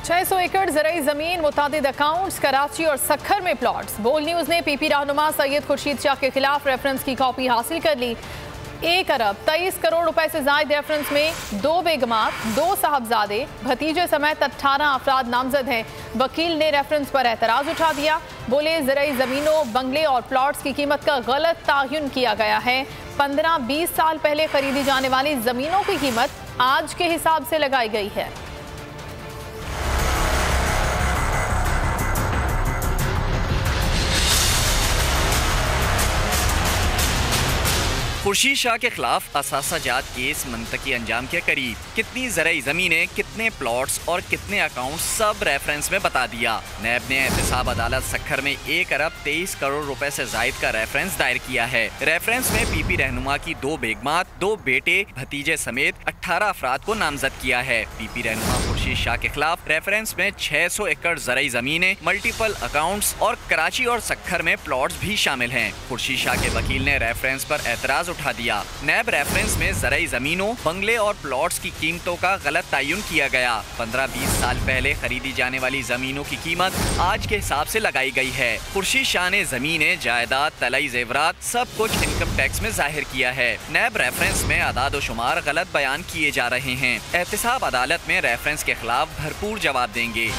600 एकड़ ज़राई ज़मीन, मुतादिद अकाउंट्स, कराची और सक्खर में प्लॉट्स। बोल न्यूज़ ने पीपी रहनुमा सैयद खुर्शीद शाह के खिलाफ रेफरेंस की कॉपी हासिल कर ली। 1 अरब 23 करोड़ रुपए से जायद रेफरेंस में 2 बेगमात, 2 साहबजादे, भतीजे समेत 18 अफराद नामजद हैं। वकील ने रेफरेंस पर एतराज़ उठा दिया। बोले ज़राई ज़मीनों, बंगले और प्लॉट्स की कीमत का गलत तायुन किया गया है। 15-20 साल पहले खरीदी जाने वाली ज़मीनों की कीमत आज के हिसाब से लगाई गई है। खुर्शीद शाह के खिलाफ असासाजात केस मंतकी अंजाम के करीब। कितनी ज़राई ज़मीनें, कितने प्लॉट्स और कितने अकाउंट्स सब रेफरेंस में बता दिया। नैब ने एहतसाब अदालत सक्खर में 1 अरब 23 करोड़ रुपए से जायद का रेफरेंस दायर किया है। रेफरेंस में पीपी रहनुमा की 2 बेगमात, 2 बेटे, भतीजे समेत 18 अफराद को नामजद किया है। पीपी रहनुमा खुर्शीद शाह के खिलाफ रेफरेंस में 600 एकड़ ज़राई ज़मीनें, मल्टीपल अकाउंट्स और कराची और सक्खर में प्लॉट्स भी शामिल हैं। खुर्शीद शाह के वकील ने रेफरेंस पर एतराज उठा दिया। नैब रेफरेंस में ज़राई ज़मीनों, बंगले और प्लॉट्स की कीमतों का गलत तायुन किया गया। 15-20 साल पहले खरीदी जाने वाली जमीनों की कीमत आज के हिसाब से लगाई गई है। खुर्शीद शाह ने जमीनें, जायदाद, तलाई जेवरात सब कुछ इनकम टैक्स में जाहिर किया है। नैब रेफरेंस में अदाद व शुमार गलत बयान किए जा रहे हैं। एहतसाब अदालत में रेफरेंस के खिलाफ भरपूर जवाब देंगे।